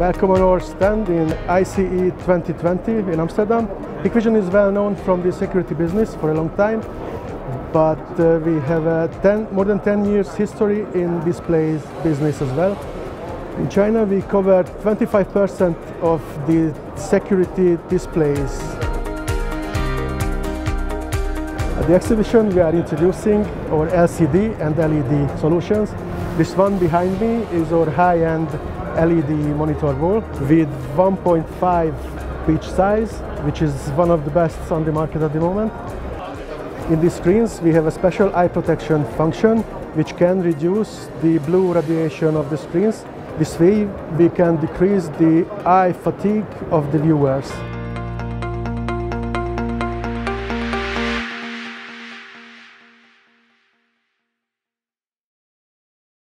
Welcome on our stand in ICE 2020 in Amsterdam. Hikvision is well known from the security business for a long time, but we have more than 10 years history in displays business as well. In China we cover 25% of the security displays. At the exhibition we are introducing our LCD and LED solutions. This one behind me is our high-end LED monitor wall with 1.5 pitch size, which is one of the best on the market at the moment. In these screens we have a special eye protection function which can reduce the blue radiation of the screens. This way we can decrease the eye fatigue of the viewers.